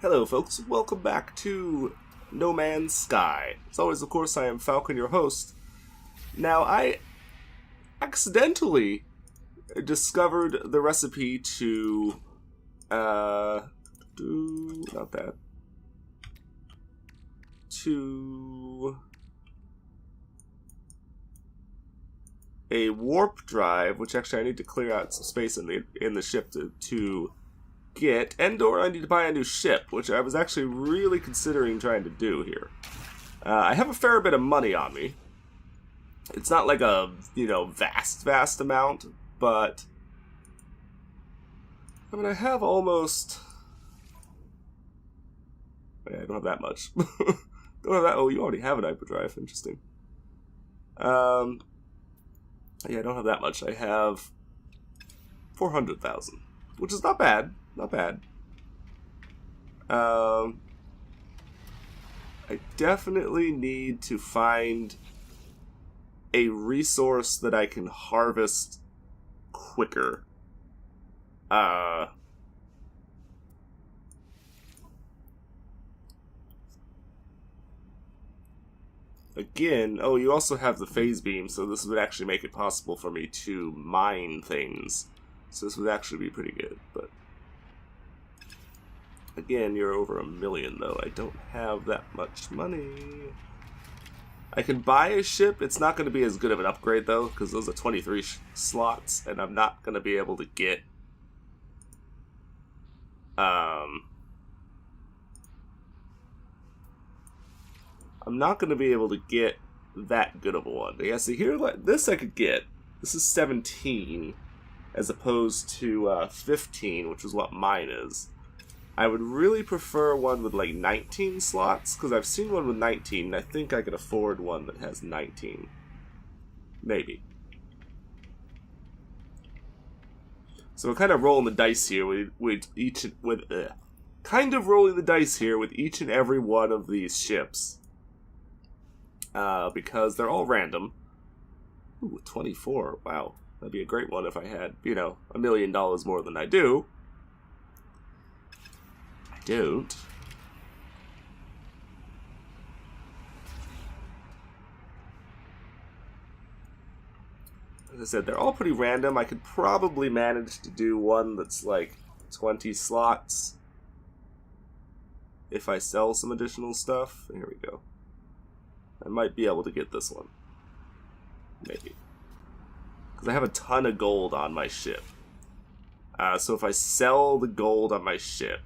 Hello folks, welcome back to No Man's Sky. As always, of course, I am Falcon, your host. Now, I accidentally discovered the recipe to, not that, to a warp drive, which actually I need to clear out some space in the ship to get, and/or I need to buy a new ship, which I was actually really considering trying to do here. I have a fair bit of money on me. It's not like a, vast amount, but I mean, I have almost... I don't have that much. Don't have that. Oh, you already have an hyperdrive. Interesting. Yeah, I don't have that much. I have 400,000, which is not bad. Not bad. I definitely need to find a resource that I can harvest quicker. Again, oh, you also have the phase beam, so this would actually make it possible for me to mine things. So this would actually be pretty good, but... Again, you're over 1 million, though. I don't have that much money. I can buy a ship. It's not going to be as good of an upgrade, though, because those are 23 slots, and I'm not going to be able to get... I'm not going to be able to get that good of a one. Yeah, see, here, this I could get. This is 17, as opposed to 15, which is what mine is. I would really prefer one with like 19 slots, because I've seen one with 19, and I think I could afford one that has 19. Maybe. So we're kind of rolling the dice here with each and every one of these ships, because they're all random. Ooh, 24. Wow, that'd be a great one if I had, $1 million more than I do. Don't. As I said, they're all pretty random. I could probably manage to do one that's like 20 slots if I sell some additional stuff. Here we go. I might be able to get this one. Maybe. Because I have a ton of gold on my ship. So if I sell the gold on my ship,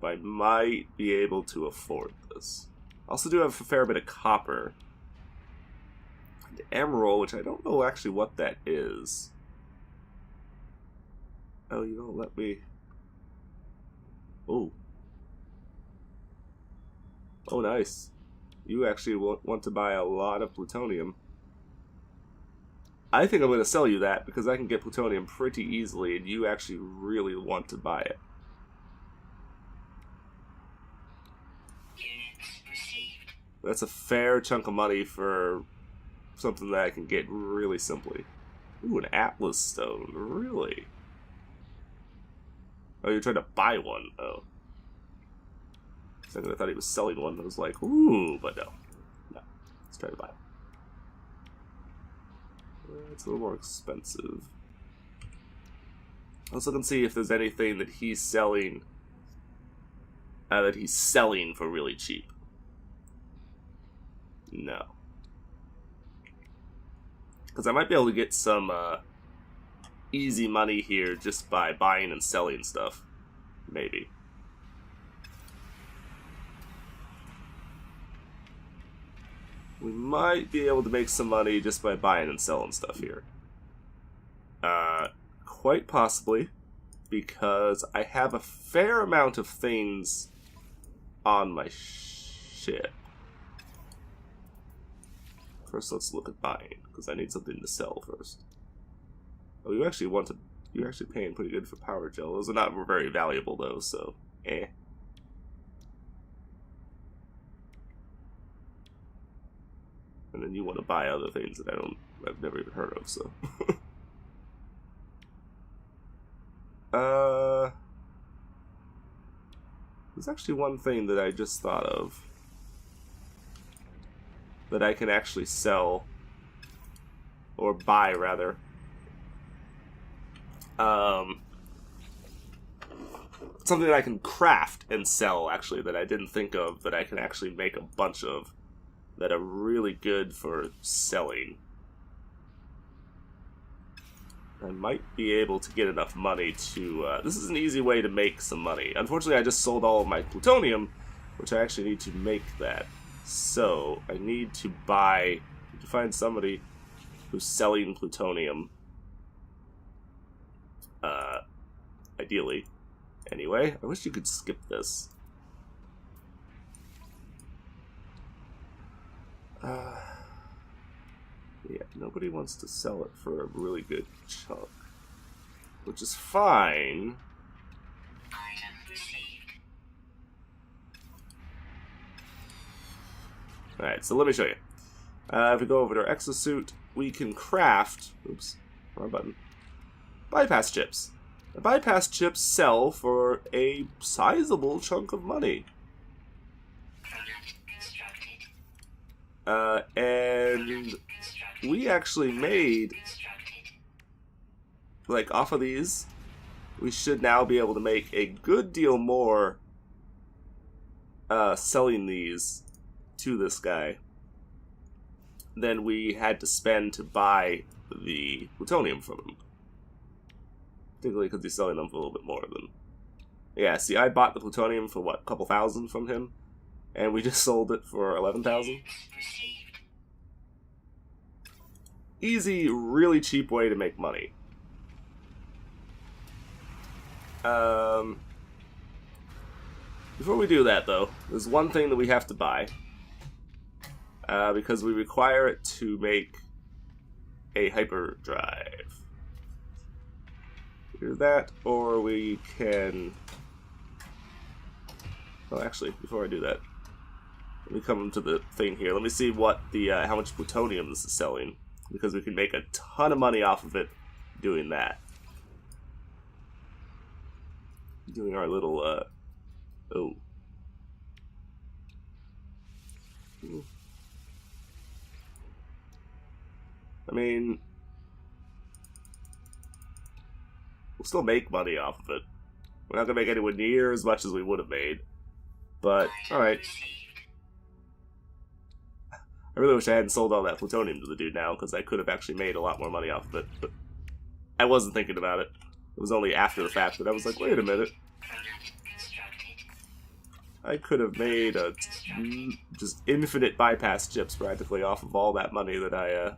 I might be able to afford this. I also do have a fair bit of copper. And emerald, which I don't know actually what that is. Oh, you don't let me... Oh. Oh, nice. You actually want to buy a lot of plutonium. I think I'm going to sell you that because I can get plutonium pretty easily and you actually really want to buy it. That's a fair chunk of money for something that I can get really simply. Ooh, an Atlas stone. Really? Oh, you're trying to buy one. Oh. I thought he was selling one. I was like, ooh, but no. No. Let's try to buy it. It's a little more expensive. Let's look and see if there's anything that he's selling for really cheap. No. Because I might be able to get some easy money here just by buying and selling stuff. Maybe. We might be able to make some money just by buying and selling stuff here. Quite possibly, because I have a fair amount of things on my ship. First, let's look at buying, because I need something to sell first. Oh, you're actually paying pretty good for power gel. Those are not very valuable, though, so, eh. And And you want to buy other things that I've never even heard of, so. There's actually one thing that I just thought of that I can actually sell, or buy rather. Something that I can craft and sell, actually, that I didn't think of, that I can actually make a bunch of, that are really good for selling. I might be able to get enough money to... this is an easy way to make some money. Unfortunately, I just sold all of my plutonium, which I actually need to make that. So, I need to find somebody who's selling plutonium. Ideally. Anyway, I wish you could skip this. Yeah, nobody wants to sell it for a really good chunk, which is fine. Alright, so let me show you. If we go over to our exosuit, we can craft... Oops, wrong button. Bypass chips. The bypass chips sell for a sizable chunk of money. And we actually made, like, off of these, we should now be able to make a good deal more selling these to this guy than we had to spend to buy the plutonium from him. Particularly because he's selling them for a little bit more than... Yeah, see, I bought the plutonium for, what, a couple thousand from him? And we just sold it for 11,000? Easy, really cheap way to make money. Before we do that, though, there's one thing that we have to buy. Because we require it to make a hyperdrive. Either that, or we can... Well, actually, before I do that, let me come to the thing here. Let me see what the how much plutonium this is selling, because we can make a ton of money off of it doing that. Doing our little oh. I mean, we'll still make money off of it. We're not gonna make anywhere near as much as we would have made, but alright. I really wish I hadn't sold all that plutonium to the dude now, because I could have actually made a lot more money off of it, but I wasn't thinking about it. It was only after the fact that I was like, wait a minute. I could have made a just infinite bypass chips practically off of all that money that I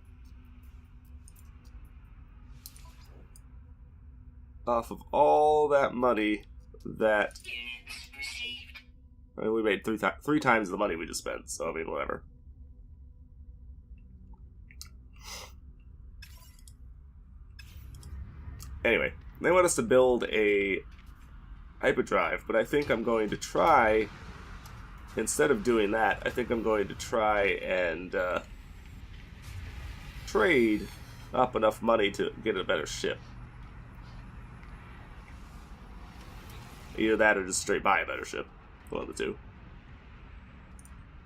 off of all that money that I mean, we made three times the money we just spent, so I mean, whatever. Anyway, they want us to build a hyperdrive, but I think I'm going to try, instead of doing that, I think I'm going to try and trade up enough money to get a better ship. Either that or just straight buy a better ship. One of the two.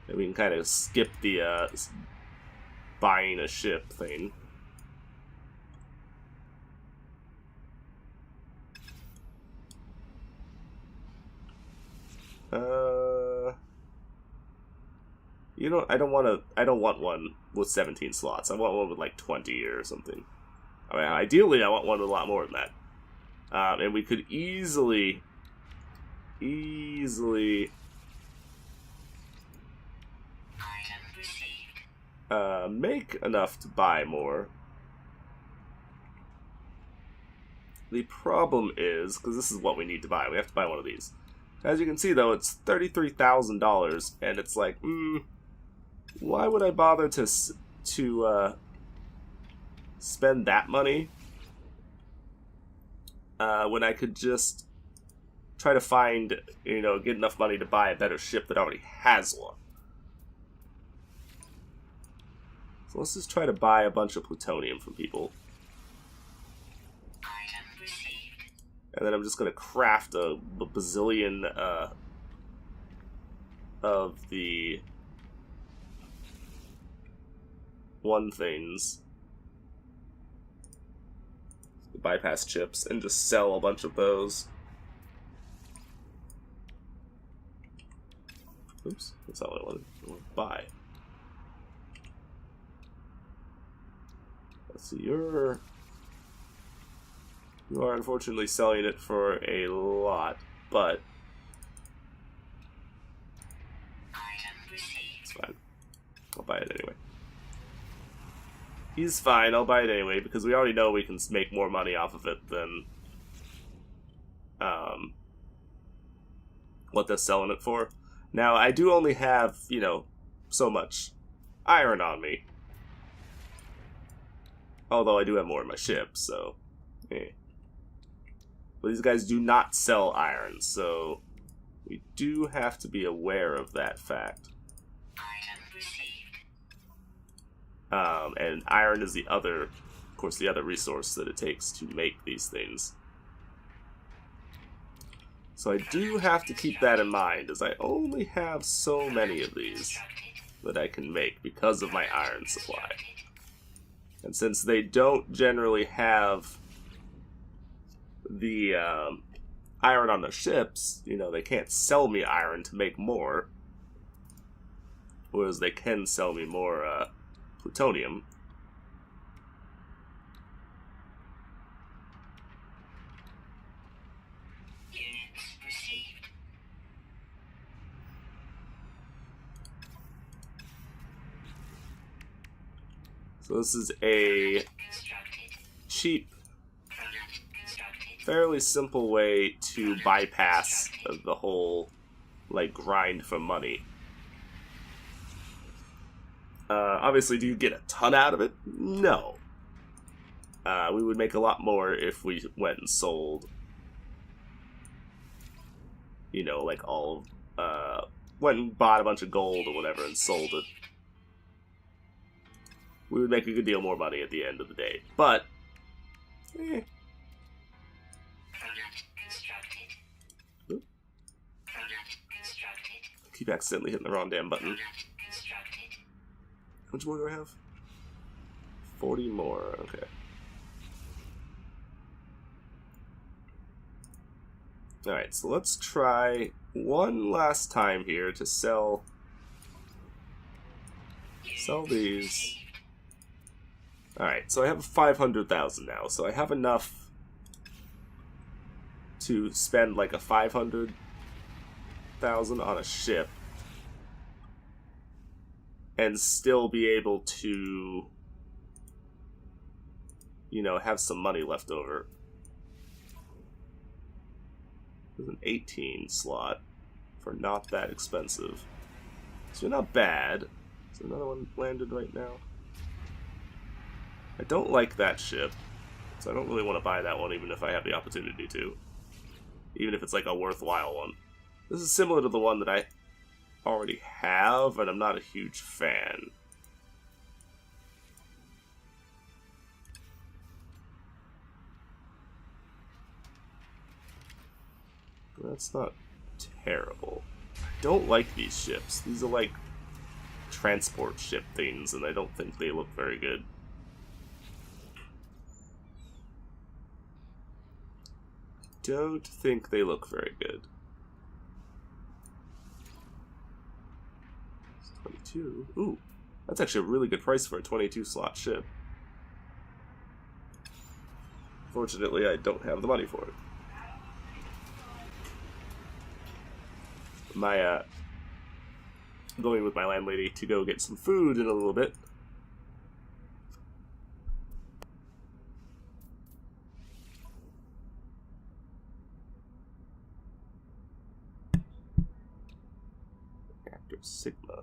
And we can kind of skip the buying a ship thing. You know, I don't want one with 17 slots. I want one with like 20 or something. I mean, ideally, I want one with a lot more than that. And we could easily make enough to buy more. The problem is, because this is what we need to buy, we have to buy one of these. As you can see, though, it's $33,000, and it's like, why would I bother to spend that money when I could just try to find, you know, get enough money to buy a better ship that already has one? So let's just try to buy a bunch of plutonium from people. And then I'm just going to craft a bazillion of the one things. Bypass chips and just sell a bunch of those. Oops, that's not what I wanted to buy. Let's see, you are unfortunately selling it for a lot, but it's fine. I'll buy it anyway. He's fine, I'll buy it anyway, because we already know we can make more money off of it than what they're selling it for. Now, I do only have, you know, so much iron on me. Although I do have more in my ship, so eh. But these guys do not sell iron, so we do have to be aware of that fact. And iron is the other, of course, the other resource that it takes to make these things. So I do have to keep that in mind, as I only have so many of these that I can make because of my iron supply. And since they don't generally have the iron on their ships, you know, they can't sell me iron to make more. Whereas they can sell me more plutonium. So this is a cheap, fairly simple way to bypass the whole, like, grind for money. Obviously, do you get a ton out of it? No. We would make a lot more if we went and sold, you know, like all, went and bought a bunch of gold or whatever and sold it. We would make a good deal more money at the end of the day. But, eh. Keep accidentally hitting the wrong damn button. How much more do I have? 40 more, okay. Alright, so let's try one last time here to sell these. Alright, so I have 500,000 now, so I have enough to spend like a 500,000 on a ship and still be able to, you know, have some money left over. There's an 18 slot for not that expensive. So not bad. Is there another one landed right now? I don't like that ship, so I don't really want to buy that one even if I have the opportunity to. Even if it's like a worthwhile one. This is similar to the one that I already have, and I'm not a huge fan. That's not terrible. I don't like these ships. These are like transport ship things, and I don't think they look very good. Don't think they look very good. 22. Ooh, that's actually a really good price for a 22 slot ship. Fortunately, I don't have the money for it. My going with my landlady to go get some food in a little bit. Actor Sigma.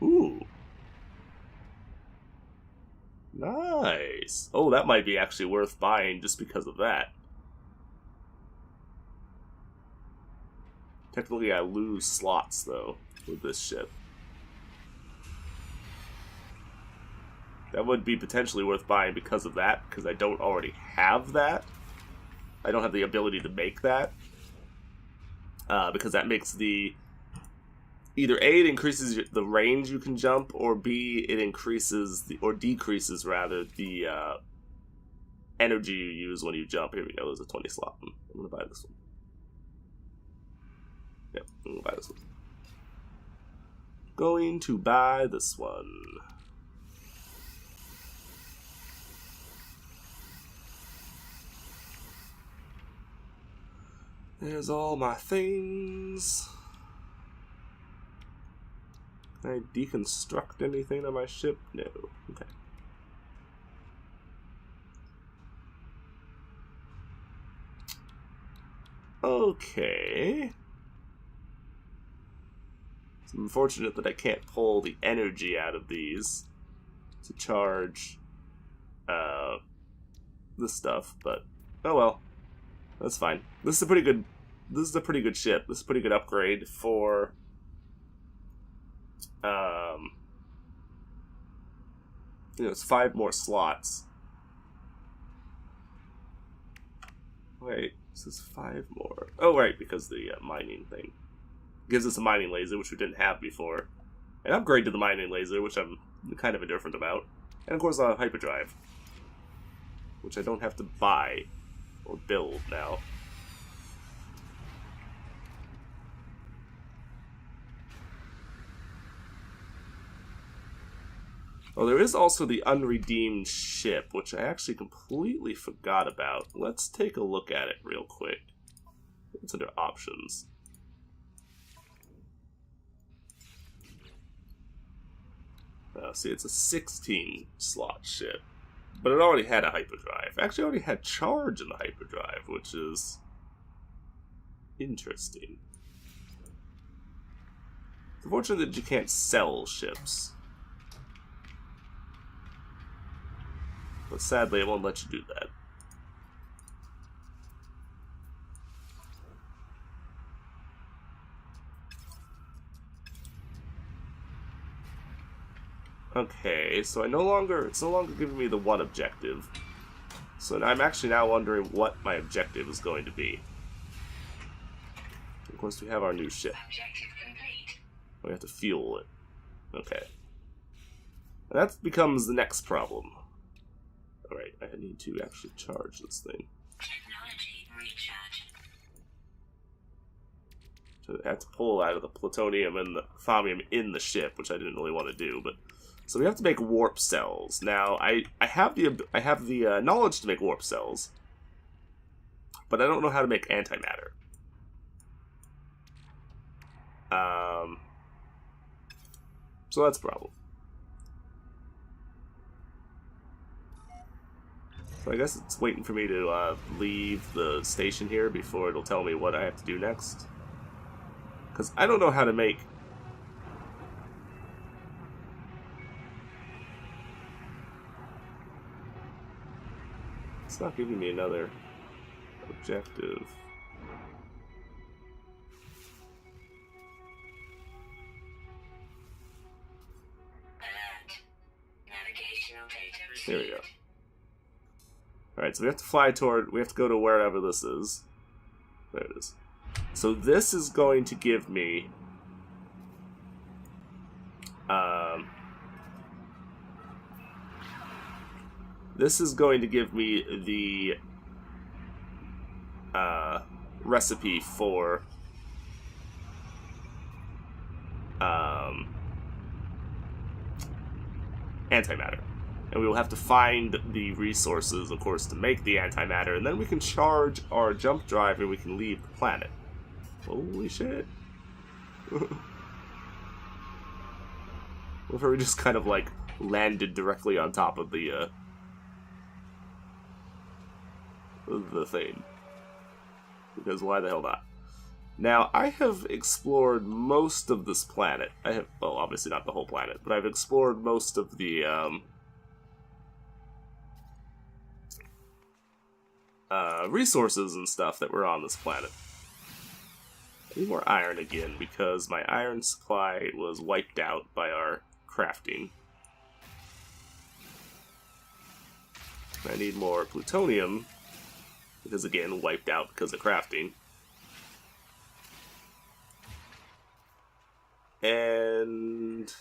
Ooh. Nice. Oh, that might be actually worth buying just because of that. Technically, I lose slots, though, with this ship. That would be potentially worth buying because of that, because I don't already have that. I don't have the ability to make that. Because that makes the... Either A, it increases the range you can jump, or B, it increases, or decreases, rather, the energy you use when you jump. Here we go, there's a 20 slot. I'm going to buy this one. Yep, I'm going to buy this one. Going to buy this one. There's all my things. Can I deconstruct anything on my ship? No. Okay. Okay. It's unfortunate that I can't pull the energy out of these to charge this stuff, but oh well. That's fine. This is a pretty good ship. This is a pretty good upgrade for it's 5 more slots. Wait, this is 5 more. Oh, right, because the mining thing gives us a mining laser, which we didn't have before. An upgrade to the mining laser, which I'm kind of indifferent about. And of course, hyperdrive, which I don't have to buy or build now. Oh, there is also the unredeemed ship, which I actually completely forgot about. Let's take a look at it real quick. It's under options. See, it's a 16-slot ship. But it already had a hyperdrive. Actually, it already had charge in the hyperdrive, which is interesting. It's unfortunate that you can't sell ships. But sadly, it won't let you do that. Okay, so it's no longer giving me the one objective. So I'm actually now wondering what my objective is going to be. Of course, we have our new ship. Objective complete. We have to fuel it. Okay. And that becomes the next problem. Alright, I need to actually charge this thing. Technology recharge. So I have to pull out of the plutonium and the thaumium in the ship, which I didn't really want to do, but... So we have to make warp cells. Now, I have the knowledge to make warp cells, but I don't know how to make antimatter. So that's a problem. So I guess it's waiting for me to leave the station here before it'll tell me what I have to do next. Because I don't know how to make... It's not giving me another objective. Alert. Navigational data received. There we go. Alright, so we have to fly toward... We have to go to wherever this is. There it is. So this is going to give me... This is going to give me the recipe for antimatter. And we will have to find the resources, of course, to make the antimatter, and then we can charge our jump drive and we can leave the planet. Holy shit. What if we just kind of like landed directly on top of the thing? Because why the hell not? Now, I have explored most of this planet. I have, well, obviously not the whole planet, but I've explored most of the resources and stuff that were on this planet. I need more iron again, because my iron supply was wiped out by our crafting. I need more plutonium, because again, wiped out because of crafting. And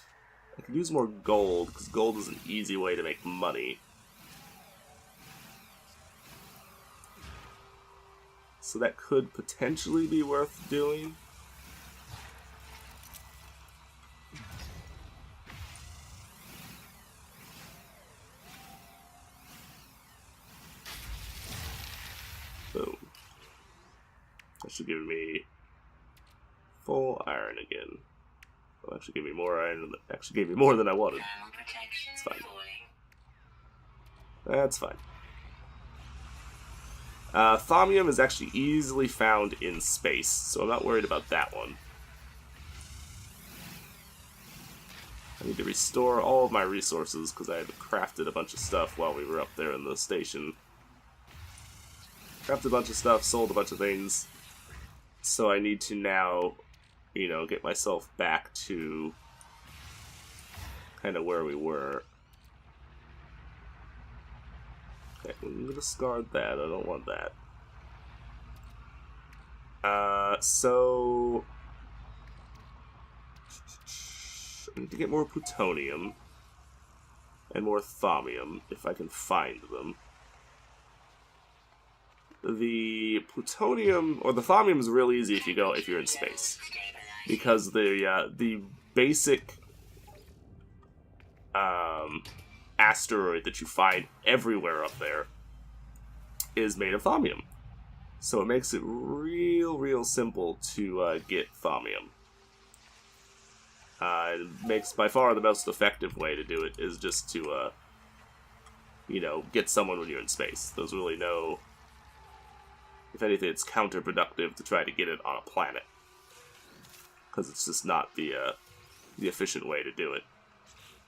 I could use more gold, because gold is an easy way to make money. So that could potentially be worth doing. Boom. That should give me full iron again. Well, actually give me more iron. Actually gave me more than I wanted. It's fine. That's fine. Thaumium is actually easily found in space, so I'm not worried about that one. I need to restore all of my resources because I had crafted a bunch of stuff while we were up there in the station. Crafted a bunch of stuff, sold a bunch of things. So I need to now, you know, get myself back to kind of where we were. Okay, I'm going to discard that. I don't want that. So I need to get more plutonium and more thaumium if I can find them. The plutonium or the thaumium is real easy if you're in space, because the basic asteroid that you find everywhere up there is made of thaumium, so it makes it real simple to get thaumium. It makes by far the most effective way to do it is just to you know, get someone when you're in space. There's really no, if anything, it's counterproductive to try to get it on a planet, because it's just not the efficient way to do it.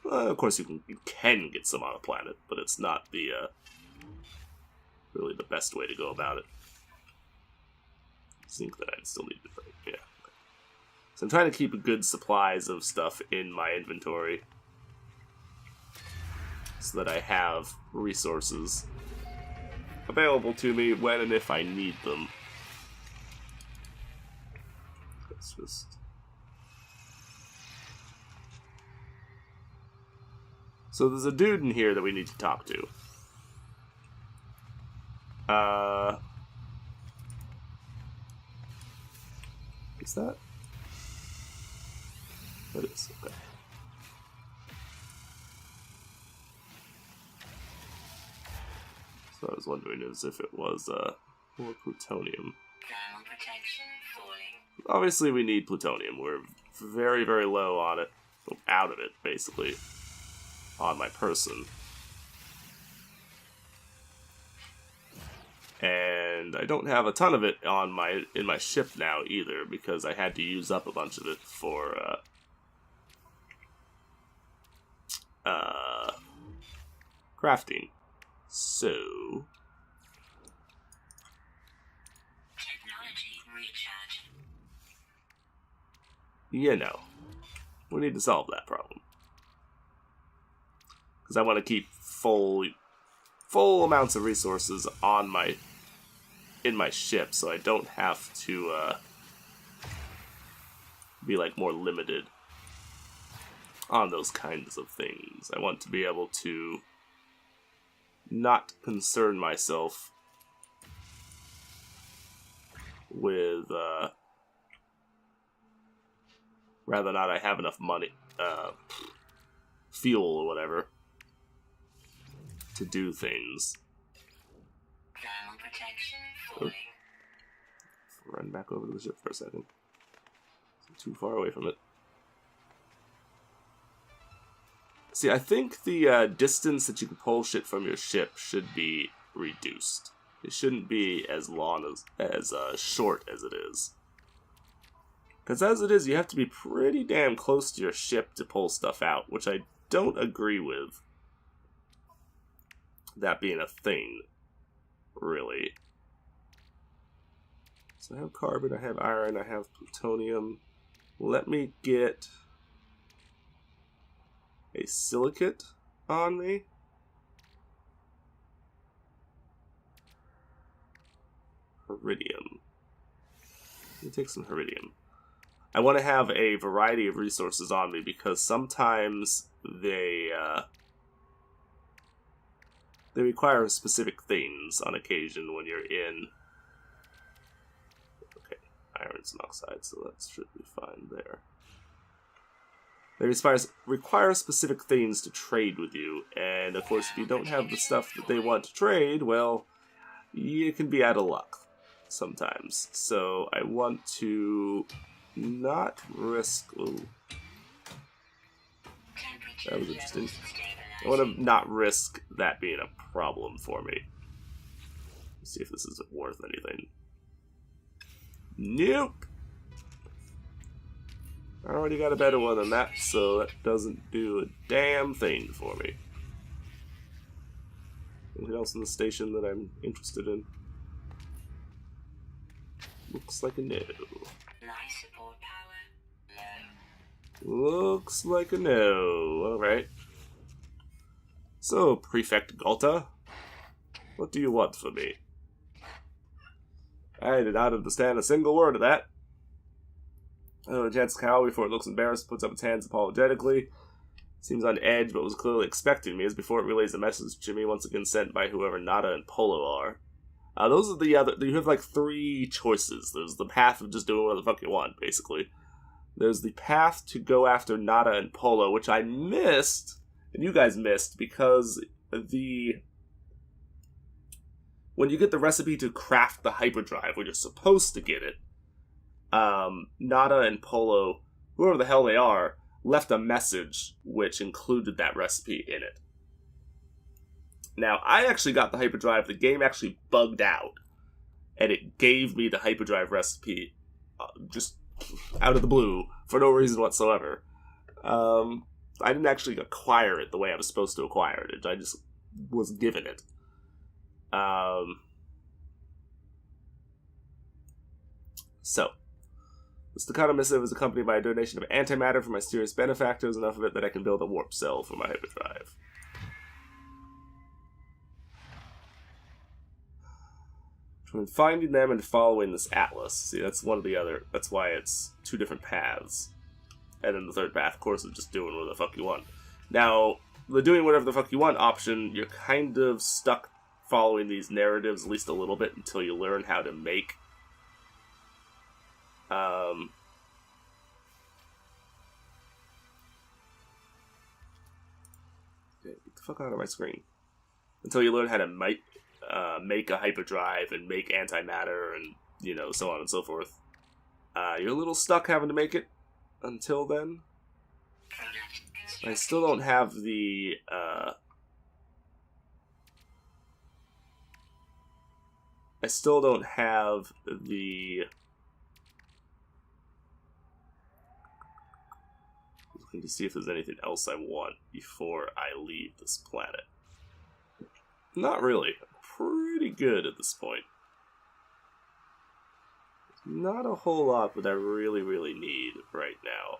Of course, you can get some on a planet, but it's not the really the best way to go about it. Zinc that I still need to break, yeah. So I'm trying to keep good supplies of stuff in my inventory, so that I have resources available to me when and if I need them. Let's just... So there's a dude in here that we need to talk to. Is that? That is, okay. So I was wondering as if it was more plutonium. Obviously we need plutonium. We're very low on it. Out of it, basically. On my person. And I don't have a ton of it on in my ship now either, because I had to use up a bunch of it for crafting. So Technology recharge. You know, we need to solve that problem. Because I want to keep full amounts of resources on in my ship, so I don't have to be like more limited on those kinds of things. I want to be able to not concern myself with rather not I have enough money, fuel or whatever, to do things. Thermal protection falling. Run back over to the ship for a second. I'm too far away from it. See, I think the distance that you can pull shit from your ship should be reduced. It shouldn't be as long as short as it is. Because as it is, you have to be pretty damn close to your ship to pull stuff out, which I don't agree with. That being a thing, really. So I have carbon, I have iron, I have plutonium. Let me get a silicate on me. Iridium. Let me take some Iridium. I want to have a variety of resources on me because sometimes they require specific things on occasion when you're in. Okay, irons and oxides, so that should be fine there. They require specific things to trade with you, and of course, if you don't have the stuff that they want to trade, well, you can be out of luck sometimes. So I want to not risk. Ooh, that was interesting. I want to not risk that being a problem for me. Let's see if this is worth anything. Nope. I already got a better one than that, so that doesn't do a damn thing for me. Anything else in the station that I'm interested in? Looks like a no. Life support power low. Looks like a no. Alright. So, Prefect Galta, what do you want from me? I did not understand a single word of that. Jets cow before it looks embarrassed, puts up its hands apologetically. Seems on edge, but was clearly expecting me, as before it relays a message to me, once again sent by whoever Nada and Polo are. Those are the other. You have like 3 choices. There's the path of just doing whatever the fuck you want, basically. There's the path to go after Nada and Polo, which I missed, and you guys missed, because when you get the recipe to craft the hyperdrive, when you're supposed to get it, Nada and Polo, whoever the hell they are, left a message which included that recipe in it. Now, I actually got the hyperdrive. The game actually bugged out, and it gave me the hyperdrive recipe just out of the blue for no reason whatsoever. I didn't actually acquire it the way I was supposed to acquire it. I just was given it. So, the Staccato missive is accompanied by a donation of antimatter from my mysterious benefactors, enough of it that I can build a warp cell for my hyperdrive. Between finding them and following this atlas, see, that's one of the other, that's why it's 2 different paths. And then the third path, of course, is just doing whatever the fuck you want. Now, the doing whatever the fuck you want option, you're kind of stuck following these narratives at least a little bit until you learn how to make get the fuck out of my screen. Until you learn how to make a hyperdrive and make antimatter and, you know, so on and so forth. You're a little stuck having to make it until then. I still don't have the looking to see if there's anything else I want before I leave this planet. Not really. Pretty good at this point. Not a whole lot that I really, really need right now.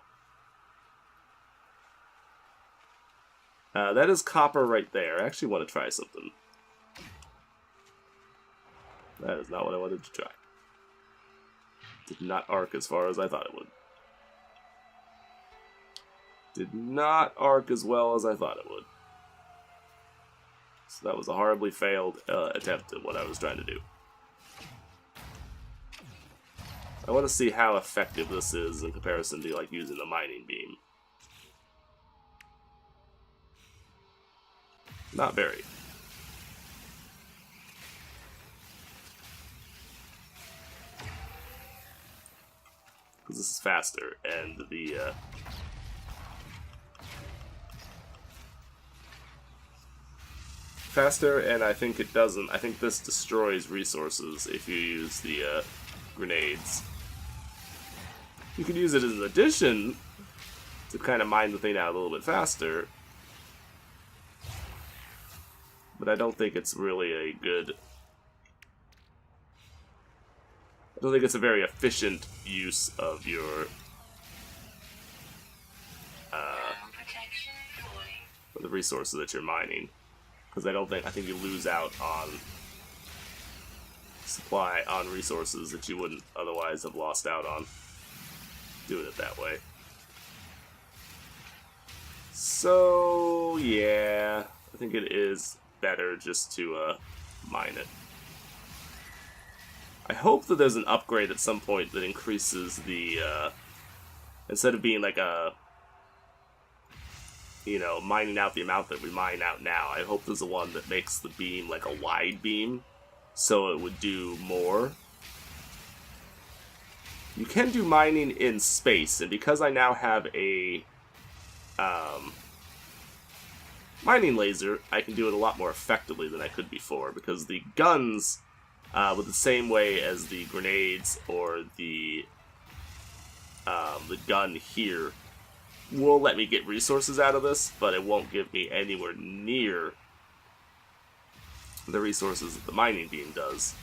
That is copper right there. I actually want to try something. That is not what I wanted to try. Did not arc as far as I thought it would. Did not arc as well as I thought it would. So that was a horribly failed attempt at what I was trying to do. I want to see how effective this is in comparison to like using the mining beam. Not very. Because this is faster, and the faster, and I think it doesn't. I think this destroys resources if you use the grenades. You could use it as an addition to kind of mine the thing out a little bit faster, but I don't think it's really a good. I don't think it's a very efficient use of your the resources that you're mining, because I think you lose out on supply on resources that you wouldn't otherwise have lost out on doing it that way. So, yeah, I think it is better just to mine it. I hope that there's an upgrade at some point that increases the, instead of being like a, you know, mining out the amount that we mine out now, I hope there's a one that makes the beam like a wide beam, so it would do more. You can do mining in space, and because I now have a mining laser, I can do it a lot more effectively than I could before, because the guns, with the same way as the grenades or the gun here, will let me get resources out of this, but it won't give me anywhere near the resources that the mining beam does,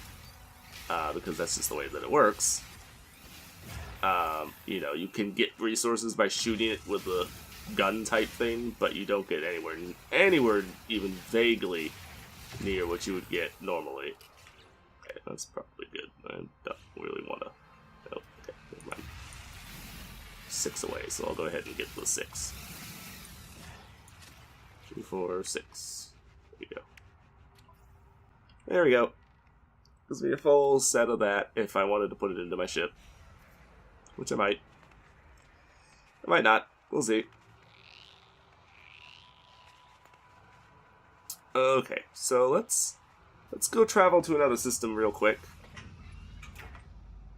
because that's just the way that it works. You know, you can get resources by shooting it with a gun type thing, but you don't get anywhere even vaguely near what you would get normally. Okay, that's probably good. I don't really want to. Oh, okay, never mind. 6 away, so I'll go ahead and get the 6. 2, 4, 6. There we go. There we go. Gives me a full set of that if I wanted to put it into my ship. Which I might. I might not. We'll see. Okay, so let's go travel to another system real quick.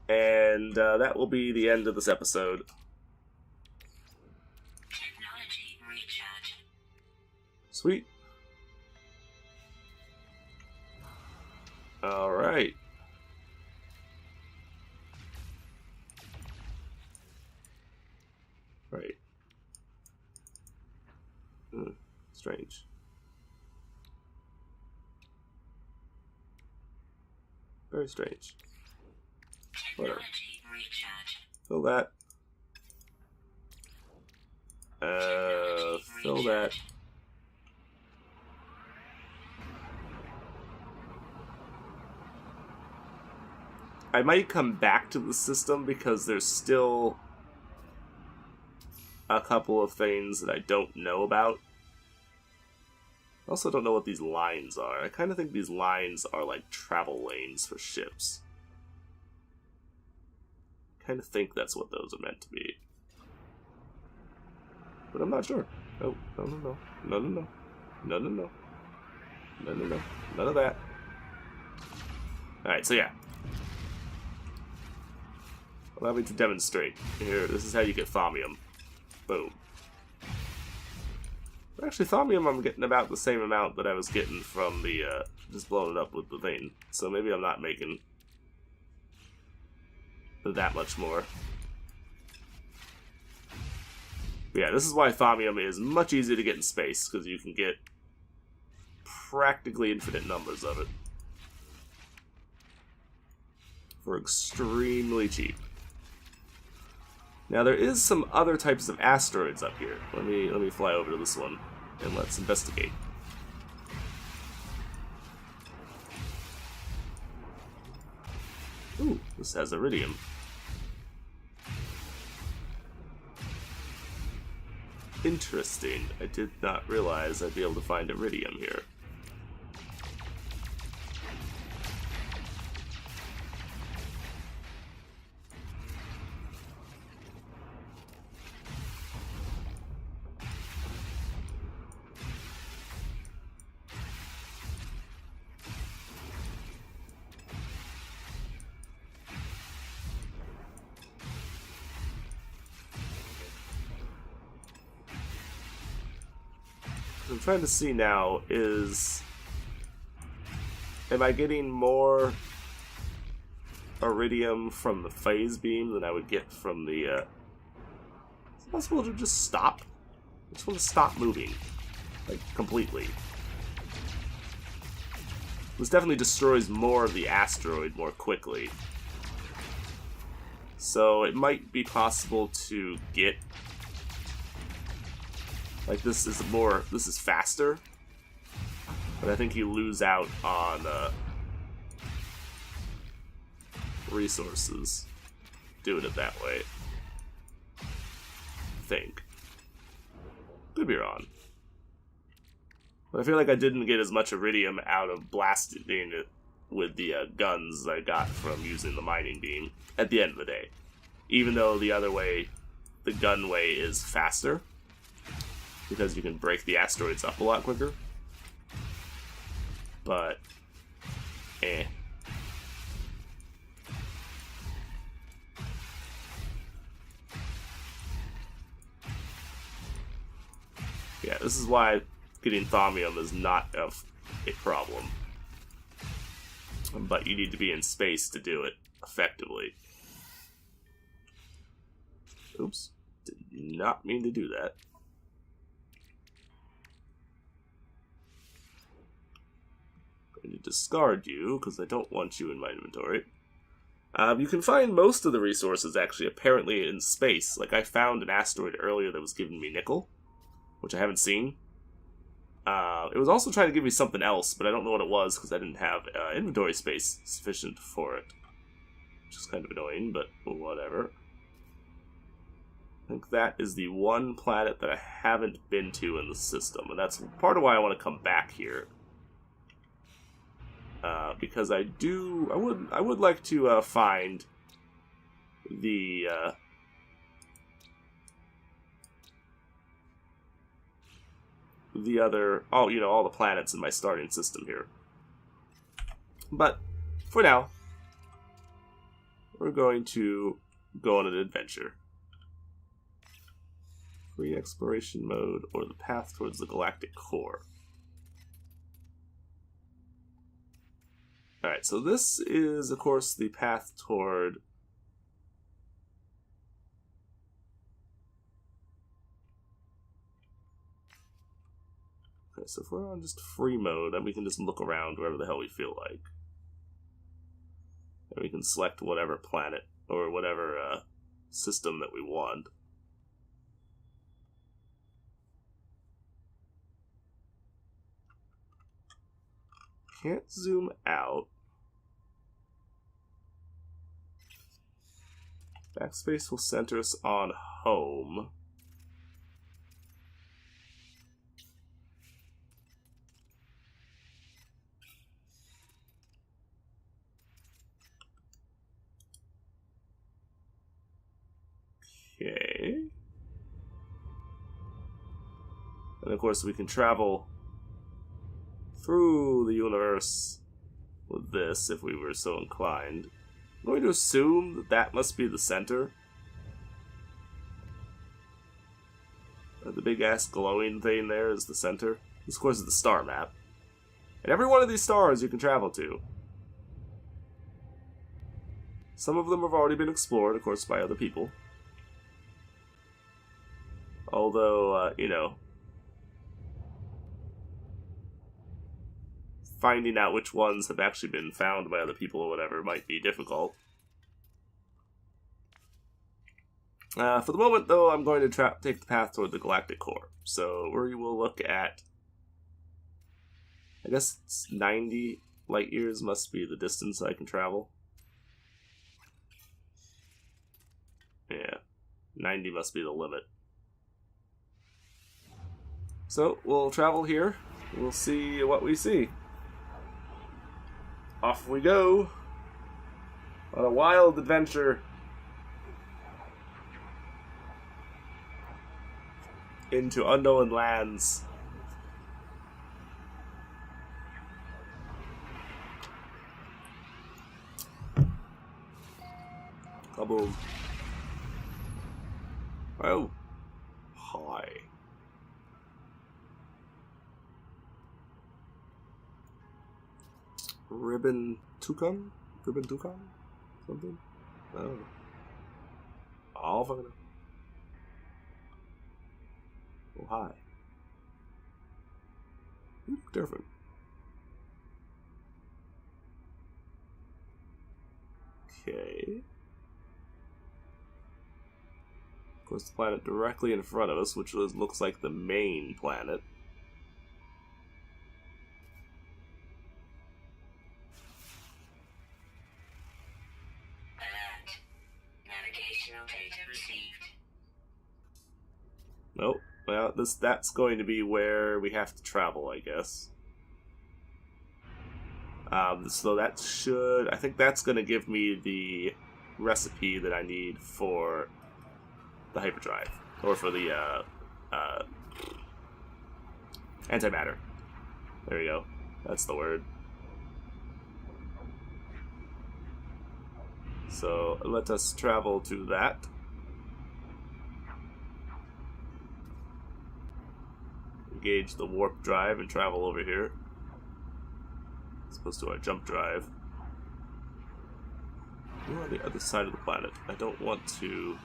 And that will be the end of this episode. Technology recharge. Sweet. Alright. Right. Strange. Very strange. Whatever. Technology recharge. Fill that. Fill that. I might come back to the system because there's still a couple of things that I don't know about. I also don't know what these lines are. I kind of think these lines are like travel lanes for ships. I kind of think that's what those are meant to be. But I'm not sure. Oh, no, no, no. No, no, no. No, no, no. No, no, no. None of that. Alright, so yeah. Allow me to demonstrate. Here, this is how you get thaumium. Boom. Actually, thaumium I'm getting about the same amount that I was getting from the, just blowing it up with the thing. So maybe I'm not making that much more. But yeah, this is why thaumium is much easier to get in space, because you can get practically infinite numbers of it. For extremely cheap. Now there is some other types of asteroids up here. Let me fly over to this one and let's investigate. Ooh, this has iridium. Interesting. I did not realize I'd be able to find iridium here. I'm trying to see now is, am I getting more iridium from the phase beam than I would get from the, is it possible to just stop? I just want to stop moving, like, completely. This definitely destroys more of the asteroid more quickly. So it might be possible to get, like, this is faster, but I think you lose out on resources doing it that way. I think. Could be wrong. But I feel like I didn't get as much iridium out of blasting it with the guns I got from using the mining beam at the end of the day. Even though the other way, the gun way, is faster. Because you can break the asteroids up a lot quicker. But, eh. Yeah, this is why getting thaumium is not a problem. But you need to be in space to do it effectively. Oops. Did not mean to do that. I'm going to discard you, because I don't want you in my inventory. You can find most of the resources, actually, apparently in space. Like, I found an asteroid earlier that was giving me nickel, which I haven't seen. It was also trying to give me something else, but I don't know what it was, because I didn't have inventory space sufficient for it. Which is kind of annoying, but whatever. I think that is the one planet that I haven't been to in the system, and that's part of why I want to come back here. Because I would like to find the other, all the planets in my starting system here. But for now, we're going to go on an adventure. Free exploration mode, or the path towards the galactic core. Alright, so this is, of course, the path toward... Okay, so if we're on just free mode, then we can just look around wherever the hell we feel like. And we can select whatever planet, or whatever system that we want. Can't zoom out. Backspace will center us on home. Okay. And of course we can travel through the universe with this if we were so inclined. I'm going to assume that that must be the center. The big ass glowing thing there is the center. This, of course, is the star map. And every one of these stars you can travel to. Some of them have already been explored, of course, by other people. Although, finding out which ones have actually been found by other people or whatever might be difficult. For the moment, though, I'm going to take the path toward the galactic core. So we will look at... I guess it's 90 light years must be the distance I can travel. Yeah, 90 must be the limit. So we'll travel here. We'll see what we see. Off we go on a wild adventure into unknown lands. Kaboom. Oh. Hi. Ribbon Toucan? Ribbon Toucan? Something? Oh. I'll fucking know. Oh, hi. You look different. Okay. Of course, the planet directly in front of us, which looks like the main planet. Data received. Nope. Well, that's going to be where we have to travel, I guess. So that should... I think that's going to give me the recipe that I need for the hyperdrive. Or for the, antimatter. There we go. That's the word. So, let us travel to that. Engage the warp drive and travel over here. As opposed to our jump drive. You're on the other side of the planet. I don't want to...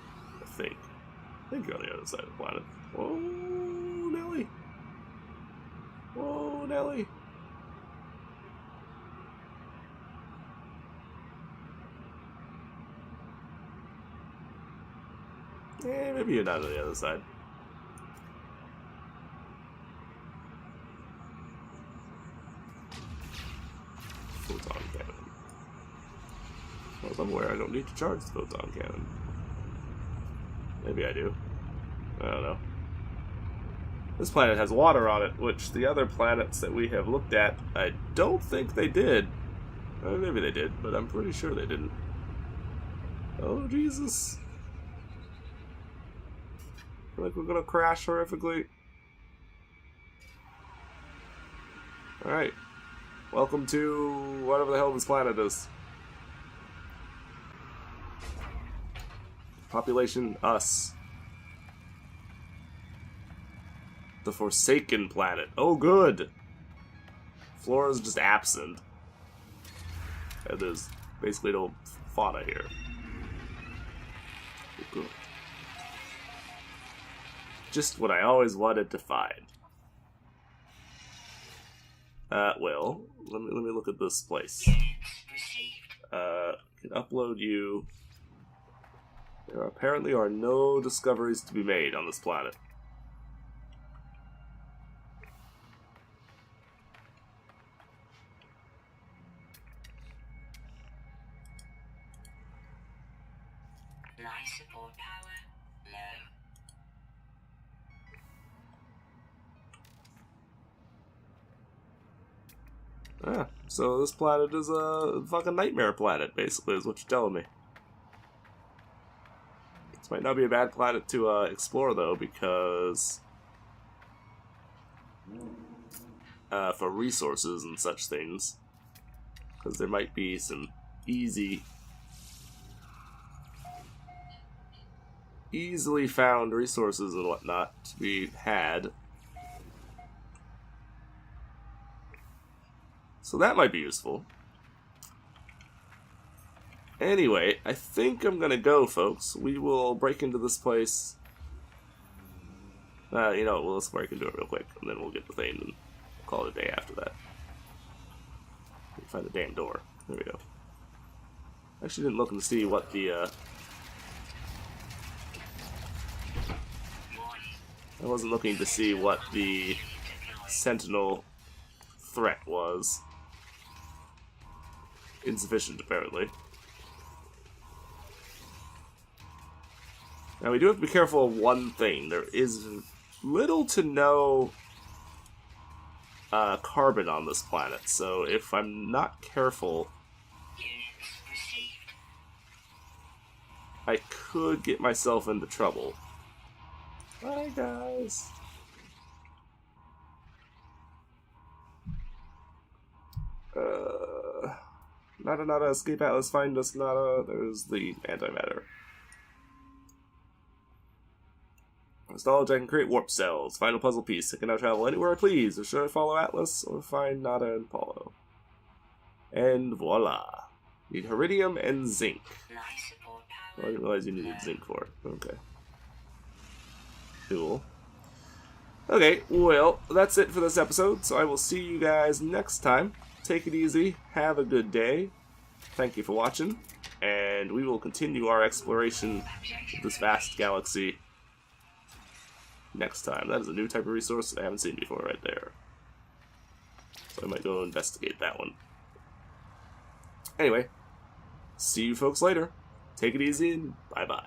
I think you're on the other side of the planet. Whoa, Nelly! Whoa, Nelly! Maybe you're not on the other side. Photon cannon. Well, somewhere I don't need to charge the photon cannon. Maybe I do. I don't know. This planet has water on it, which the other planets that we have looked at, I don't think they did. Maybe they did, but I'm pretty sure they didn't. Oh, Jesus. I feel like we're gonna crash horrifically. Alright. Welcome to whatever the hell this planet is. Population, us. The Forsaken Planet. Oh, good! Flora's just absent. And there's basically no fauna here. Good. Just what I always wanted to find. Well, let me look at this place. I can upload you. There apparently are no discoveries to be made on this planet. Life support power low. Ah, so this planet is a fucking nightmare planet, basically, is what you're telling me. This might not be a bad planet to explore, though, because for resources and such things, because there might be some easily found resources and whatnot to be had. So that might be useful. Anyway, I think I'm gonna go, folks. We will break into this place. You know what, well, let's break into it real quick, and then we'll get the thing and call it a day after that. Find the damn door. There we go. I actually didn't look and see what the, I wasn't looking to see what the Sentinel threat was. Insufficient, apparently. Now, we do have to be careful of one thing. There is little to no carbon on this planet, so if I'm not careful, I could get myself into trouble. Hi, guys. Nada, escape atlas, find us, nada. There's the antimatter. Installed, I can create warp cells. Final puzzle piece. I can now travel anywhere I please. Or should I follow Atlas or find Nada and Paulo? And voila. Need Iridium and zinc. Well, I didn't realize you needed zinc for it. Okay. Cool. Okay, well, that's it for this episode, so I will see you guys next time. Take it easy, have a good day, thank you for watching, and we will continue our exploration of this vast galaxy next time. That is a new type of resource that I haven't seen before right there. So I might go investigate that one. Anyway, see you folks later. Take it easy and bye-bye.